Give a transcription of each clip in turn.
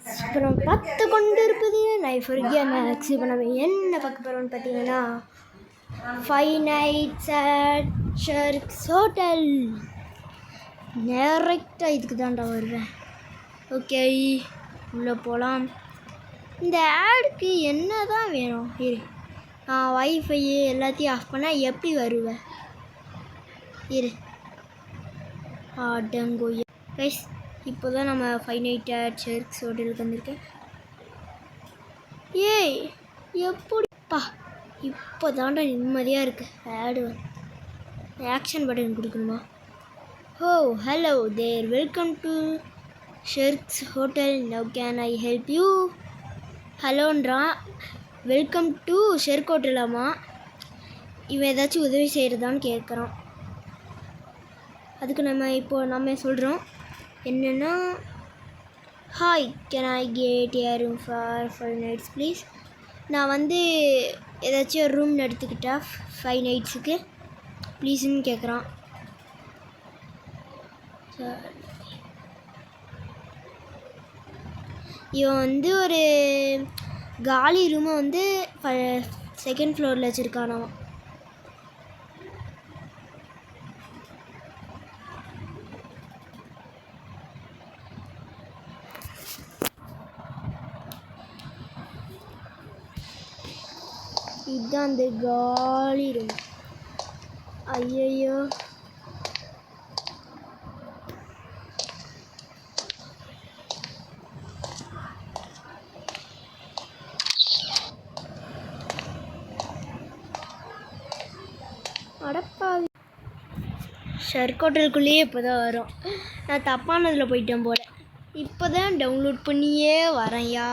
இப்போ நம்ம பார்த்து கொண்டு இருப்பது லைஃப் ஒரு மேக்ஸ். இப்போ நம்ம என்ன பார்க்க போகிறோம்னு பார்த்தீங்கன்னா, 5 nights at ஷர்க்ஸ் ஹோட்டல். டேரெக்டாக இதுக்கு தான்டா வருவேன். ஓகே, உள்ளே போகலாம். இந்த ஆடுக்கு என்ன தான் வேணும்? இரு, வைஃபை எல்லாத்தையும் ஆஃப் பண்ணால் எப்படி வருவேன்? இரு, டங்கோயா கைஸ், இப்போ தான் நம்ம 5 nights at ஷர்க்ஸ் ஹோட்டலுக்கு வந்திருக்கேன். ஏய் எப்படிப்பா, இப்போ தாண்டா நிம்மதியாக இருக்குது. ஆடு ஆக்ஷன் பட்டன் கொடுக்கணுமா? Oh hello there, welcome to Sharks hotel, now can I help you? ஹலோன்றான். வெல்கம் டு ஷர்க் ஹோட்டலாமா? இவன் ஏதாச்சும் உதவி செய்கிறதான்னு கேட்குறான். அதுக்கு நம்ம சொல்கிறோம் என்னென்னா, hi, can I get a room for 5 nights please? நான் வந்து ஏதாச்சும் ஒரு ரூம் எடுத்துக்கிட்டா 5 nightsக்கு ப்ளீஸுன்னு கேட்குறான். இவன் வந்து ஒரு காலி ரூமை வந்து 2nd floorல வச்சுருக்கானாம். இதுதான் அந்த காலி ரூம். ஐயோ, அடப்பாவி. ஷர்க் ஹோட்டலுக்குள்ளேயே இப்போ தான் வரும். நான் தப்பானதில் போயிட்டேன் போல. இப்போ தான் டவுன்லோட் பண்ணியே வரையா.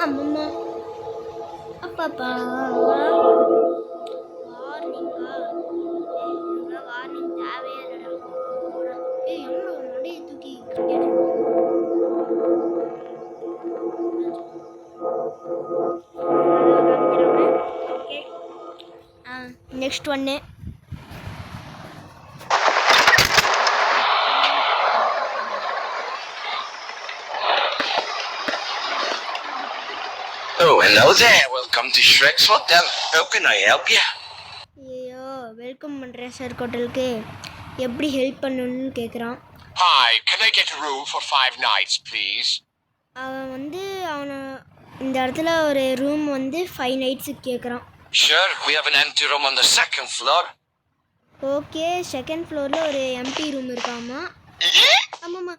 அம்மம்மா, அப்பாப்பா, வார்னிங் தேவையே இல்லைடா. என்ன நடைய தூக்கி ஓகே. நெக்ஸ்ட் ஒன்று. Oh, hello there. Welcome to Shrek's Hotel. How can I help you? ஐயோ, வெல்கம் பண்ணுறேன் ஷர்க் ஹோட்டலுக்கு. எப்படி ஹெல்ப் பண்ணணும்னு கேட்குறான். Hi, can I get a room for 5 nights, please? அவன் வந்து இந்த இடத்துல ஒரு ரூம் வந்து 5 nightsக்கு கேட்குறான். Sure, we have an empty room on the 2nd floor. Okay, 2nd floorல ஒரு எம்டி ரூம் இருக்காமா. ஆமாம்மா.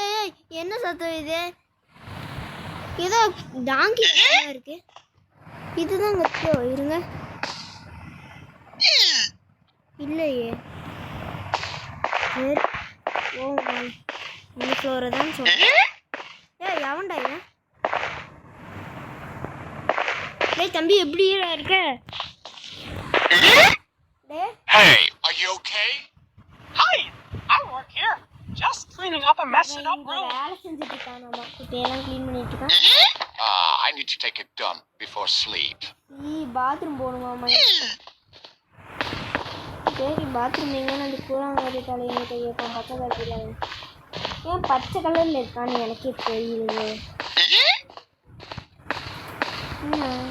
ஏய் என்ன சத்தம் இது? ஏதோ டாங்கி இருக்கு. இதுதான் கத்தோ. இருங்க, இல்லையே. ஓ, இந்த ஃப்ளோரை தான் சொல்றேன். ஏய் எவன்டா இவன்? டேய் தம்பி, எப்படி இருக்க? Hey, are you okay? Hi, I work here. Just cleaning up a messed up room. வேலை செஞ்சுட்டு இருக்கானாமா. குட்டையெல்லாம் க்ளீன் பண்ணிட்டு இருக்கான். I need to take a dump before sleep. Bathroom போகணுமாமா. சரி, பாத்ரூம் எங்கன்னு அந்த கூறாங்க தலையை கையப்போம். பச்சை கலர் தெரியாது. ஏன் பச்சை கலரில் இருக்கான்னு எனக்கே தெரியலையே.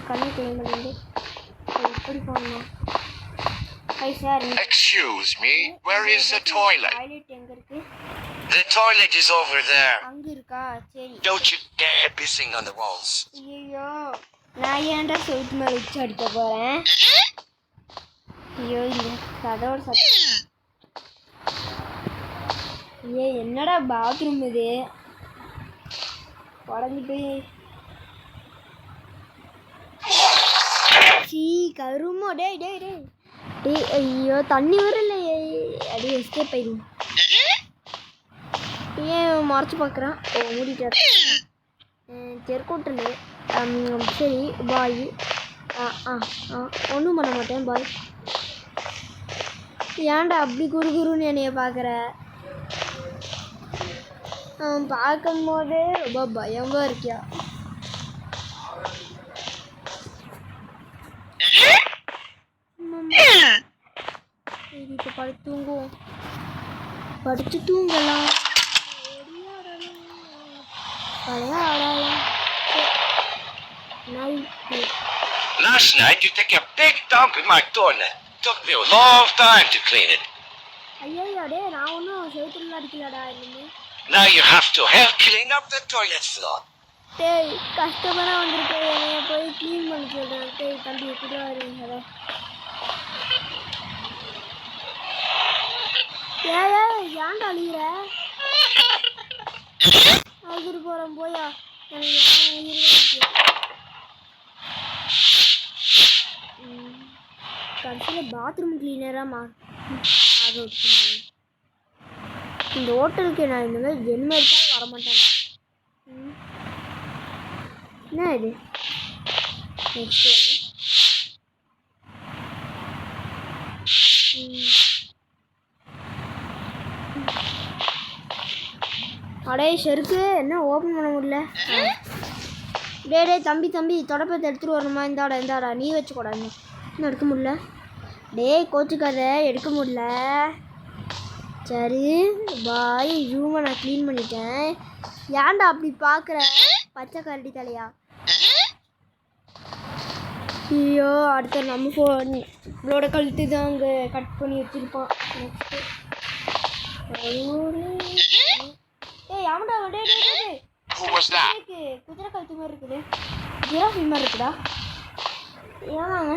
கண்ணு க்ளீன் பண்ணிட்டு எப்படி போகணுமா? High sir. Excuse me, where is the toilet? Toilet எங்கே இருக்கு? The toilet is over there. அங்கே இருக்கா? சரி. Don't you dare pissing on the walls. ஐயோ, நான் ஏன்டா செவுத்து மேலே உச்சி அடிக்க போகிறேன்? ஐயோ, இல்லை கதவோட சத்தம். என்னடா பாத்ரூம் இது? உடஞ்சி போய் கருமோ. டேய், ஐயோ தண்ணி வரலையே. அப்படியே எஸ்கேப் ஆயிடும். ஏன் மறைச்சி பார்க்குறான்? ஓ, மூடிட்டார். தெற்கோட்டல். சரி பாய். ஒன்றும் பண்ண மாட்டேன் பாய். ஏன்டா அப்படி குறுகுறுன்னு என்னைய பார்க்குற? பார்க்கும் போதே ரொம்ப பயமாக இருக்கியா? இப்போ படுத்து தூங்கலாம். அவ்வளோதான் அவ்வளோதான் night Last night you took a big dump in my toilet. Took me a long time to clean it. ஐயோ டே நான் ஒன்றும் செவுத்துல அடிக்கலடா இன்னுமே Now you have to help clean up the toilet floor. டேய் கஷ்டமான வந்திருக்கேன் என்னைய போய் க்ளீன் பண்ணி சொல்கிறேன் டேய் தம்பி கூட வருவீங்க ஏன்டா அழிகிற அழுதுட்டு போகிறேன் போயா எனக்கு கடைசியில் பாத்ரூம் கிளீனராக ஆக வச்சுருந்தேன் இந்த ஹோட்டலுக்கு நான் இந்த மாதிரி ஜென்ம எடுத்தாலும் வரமாட்டேன் என்ன இது நெக்ஸ்ட் அடே ஷெருக்கு என்ன ஓப்பன் பண்ண முடியல டே தம்பி தொடப்பத்தை எடுத்துகிட்டு வரணுமா இந்தாடா நீ வச்சுக்கூடா இன்னும் எடுக்க முடியல டேய் கோச்சுக்காத எடுக்க முடியல சரி பாய் ரூமை நான் க்ளீன் பண்ணிட்டேன் ஏன்டா அப்படி பார்க்குற பச்சை கரடி தலையா ஐயோ அடுத்த நம்ம நம்மளோட கழுத்து தான் அங்கே கட் பண்ணி வச்சுருப்பான் நெக்ஸ்ட்டு ஏய் ஆமாடா குதிரை கழுத்து மாதிரி இருக்குது ஜிராஃபி மாதிரி இருக்குடா ஏன்னாங்க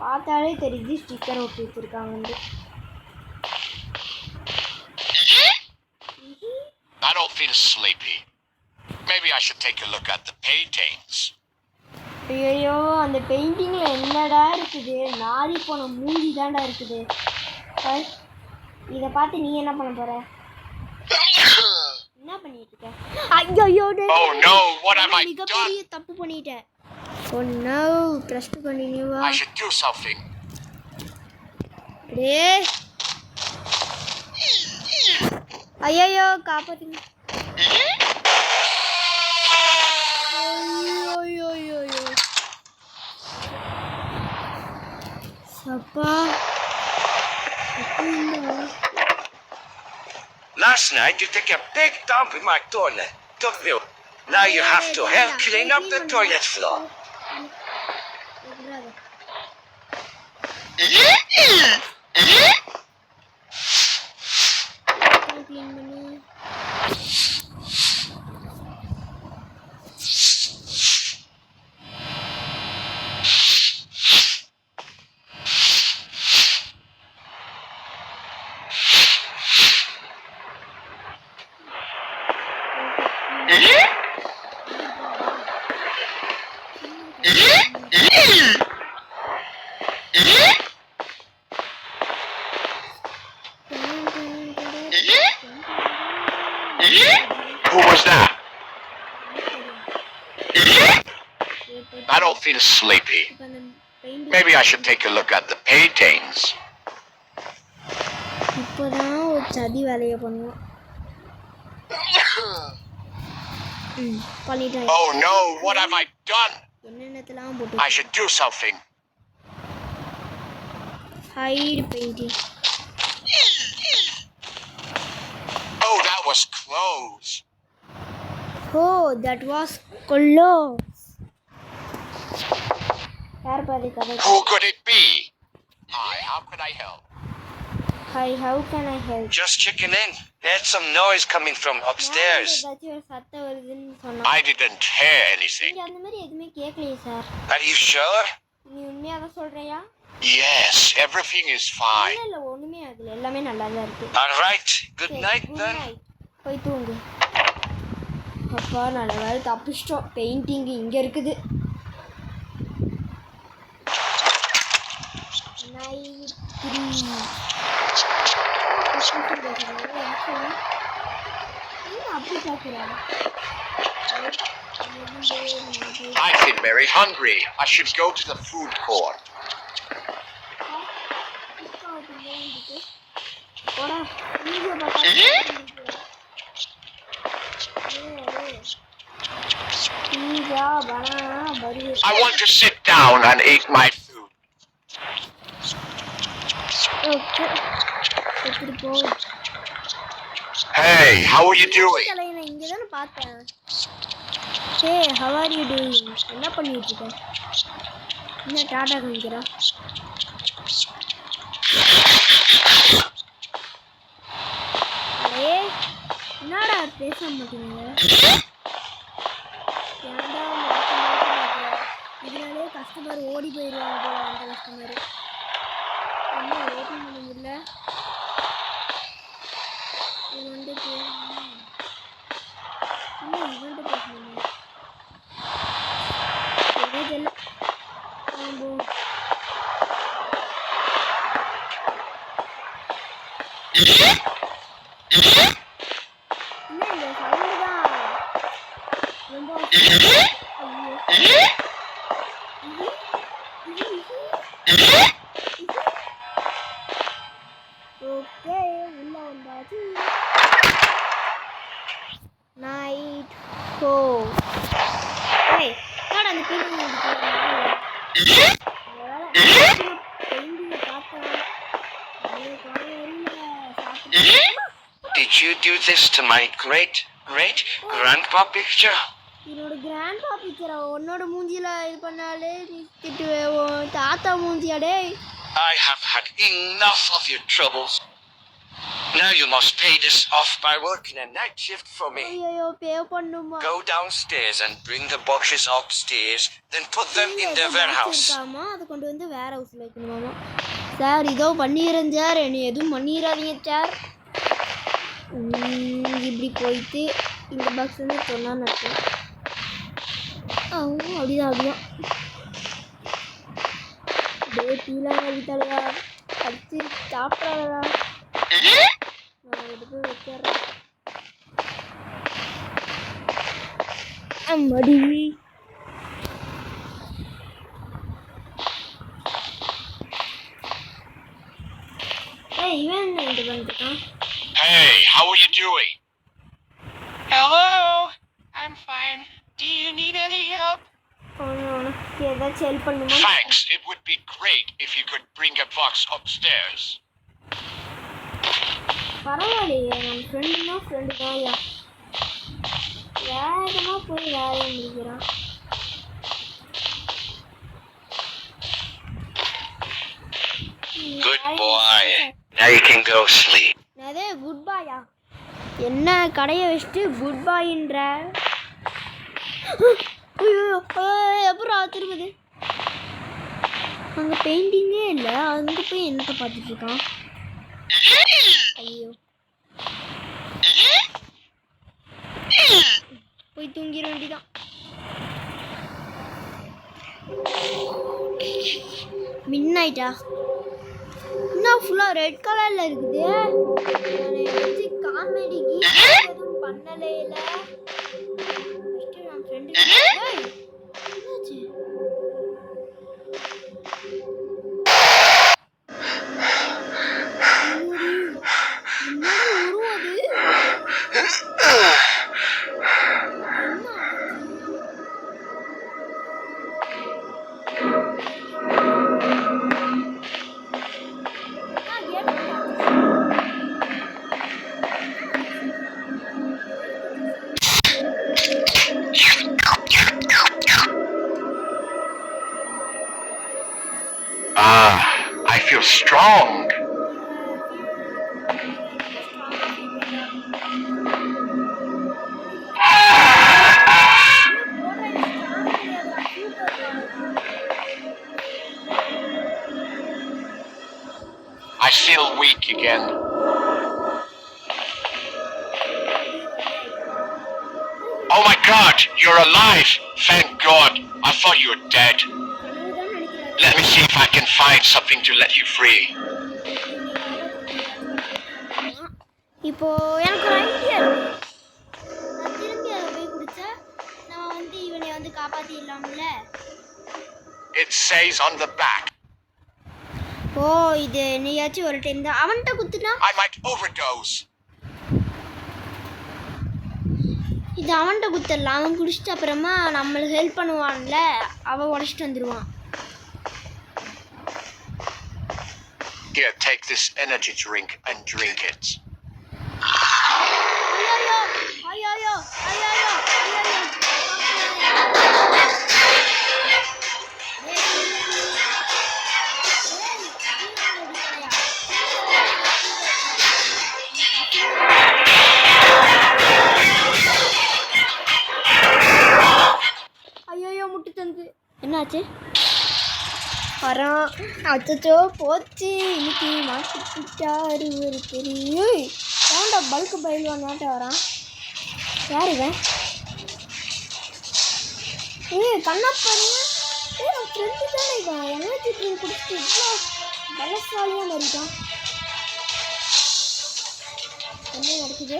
பார்த்தாலே தெரியுது ஸ்டிக்கர் ஒட்டி வச்சிருக்காங்க I don't feel sleepy. Maybe I should take a look at the paintings. ஐயோ அந்த பெயிண்டிங்கில் என்னடா இருக்குது நாரி போன மூஞ்சி தாண்டா இருக்குது இதை பார்த்து நீ என்ன பண்ண போற என்ன பண்ணிட்டு இருக்க ஐயோ Oh no, what have I done? மிகப்பெரிய தப்பு பண்ணிட்டேன் Oh no, trust continue. I should do something. டேய் ஐயோ காப்பாத்துங்க ஐயோ சப்பா Last night you took a big dump in my toilet. Took me. Now you have to help clean up the toilet floor. Who was that? I don't feel sleepy. Maybe I should take a look at the paintings. இப்போதான் ஒரு சதி வேலையை பண்ணுவோம் பண்ணிட்டேன் Oh no, what have I done? என்னென்னத்தெல்லாம் போட்டு I should do something. Hide painting Oh, that was close. Oh, that was close. யார் பாதி கதை Who could it be? Hi, how could I help? Hi, how can I help? Just checking in. There's some noise coming from upstairs. ஏதாச்சும் ஒரு சத்தம் வருதுன்னு சொன்னா I didn't hear anything. இங்க அந்த மாதிரி எதுவுமே கேட்கலையே சார் Are you sure? நீ உண்மையாக தான் சொல்றியா Yes, everything is fine. இல்ல ஒண்ணுமே ஆகல எல்லாமே நல்லா தான் இருக்கு All right. Good night Good then. night. போய் தூங்கு அப்பா நல்ல வேலை தப்பிச்சிட்டோம் பெயிண்டிங் இங்க இருக்குது நைட் 3 அப்படி பார்க்குறேன் I feel very hungry. I should go to the food court. போடா வீடியோ பார்த்தா pizza banana burger I want to sit down and eat my food. Okay எடுத்துட்டு போ Hey, how are you doing? நான் இங்கே தானே பார்த்தேன். ஹே how are you doing? என்ன பண்ணிட்டு இருக்க? என்ன டாடா காமிக்கிறா? ஏய் என்னடா பேச மாட்டீங்க? ஏன்டா இதனாலே கஸ்டமர் ஓடி போயிடுவாங்க போல அந்த கஸ்டமர். என்ன ஓப்பன் பண்ண முடியல. இவன்ட்டு பேசணும். இவன்ட்டு பேசணும். தெரியல. ஆம்போ. என்ன இந்த சவுண்டு தான் ரொம்ப ஐயோ. ஓகே உள்ள வந்தாச்சு. நைட் ஹோ ஏய் என்னடா அந்த painting Did you do this to my great grandpa picture? என்னோட கிராண்ட்பா பிக்சரா உன்னோட மூஞ்சில இது பண்ணாலே நீ திட்டுவேன் தாத்தா மூஞ்சியாடே. I have had enough of your troubles. Now you must pay this off by working a night shift for me. ஐயோ பே பண்ணுமா. Go downstairs and bring the boxes upstairs, then put them in the warehouse. ஆமா அது கொண்டு வந்து வேர் ஹவுஸ்ல வைக்கணுமாமா. Sir இதோ பண்ணிறேன் sir. நீ எதுவும் பண்ணிராதீங்க சார். இப்படி போயிட்டு இந்த பாக்ஸ் வந்து சொன்னா நட்டு அப்படிதான் டேட்டிலாம் அடித்தாலையா அடிச்சு சாப்பிட்றாளா நான் எடுத்து வச்சிட்றேன். அம்மாடி ஏய் இவன் என்ன இது பண்ணிட்டான்? Hey, how are you doing? Hello. I'm fine. Do you need any help? உனக்கு ஏதாச்சும் ஹெல்ப் பண்ணுமா? Thanks. It would be great if you could bring a box upstairs. பரவாயில்லையே நம்ம ஃப்ரெண்டு தான்யா. வேகமாக போய் வேலையை முடிக்கிறான். Good boy. Now you can go sleep. அதே குட் பாயா என்ன கடையை வச்சுட்டு குட் பாயின்ற அப்புறம் திரும்பது அங்கே பெயிண்டிங்கே இல்லை. அங்கே போய் என்னத்தை பார்த்துட்டு இருக்கான்? ஐயோ போய் தூங்கிட வேண்டிதான். மின் ஆயிட்டா இன்னும் ஃபுல்லாக ரெட் கலரில் இருக்குது. காமெடி எதுவும் பண்ணலே இல்லை. என் ஃப்ரெண்டு என்னாச்சு? I feel strong. I feel weak again. Oh my God, you're alive! Thank God. I thought you were dead. Let me see if I can find something to let you free. இப்போ எனக்கு ஒரு idea இருக்கு. நான் திரும்பி அதை போய் குடிச்சா நம்ம வந்து இவனை வந்து காப்பாத்திடலாம்ல. It says on the back. ஓ இது நீயாச்சும் ஒரு டைம் தான் அவன்கிட்ட குத்துனா I might overdose. இது அவன்கிட்ட குத்துடலாம். அவன் குடிச்சிட்டு அப்புறமா நம்மளுக்கு ஹெல்ப் பண்ணுவான்ல, அவன் உடச்சிட்டு வந்துடுவான். Here, take this energy drink and drink it. என்னாச்சு வரோம் அச்சோ போச்சு இன்னைக்கு மாட்டிக்கிட்டாரு ஒரு பெரிய ஏன்டா பல்க்கு பயில்வான் நாட்டை வரான் யார் இவன் கண்ணா பாருங்க என் ஃப்ரெண்டு தானே இவன் எனர்ஜி ட்ரிங்க் குடிச்சிட்டு இவ்வளோ பலசாலியாக இருக்கான் என்ன நடக்குது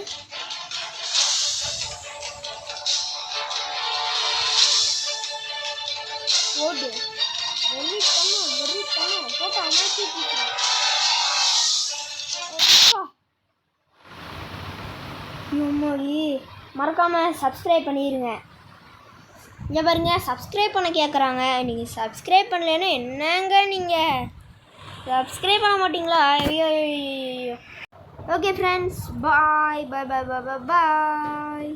ஓடு வெறித்தனம் போட்டு எனர்ஜி ட்ரிங்க் மறக்காமல் சப்ஸ்கிரைப் பண்ணிடுங்க இங்கே பாருங்க சப்ஸ்கிரைப் பண்ண கேட்குறாங்க நீங்கள் சப்ஸ்கிரைப் பண்ணலைன்னா என்னங்க நீங்கள் சப்ஸ்கிரைப் பண்ண மாட்டிங்களா ஐயோ ஓகே ஃப்ரெண்ட்ஸ் பாய் பாய் பாய் பாய் பாய்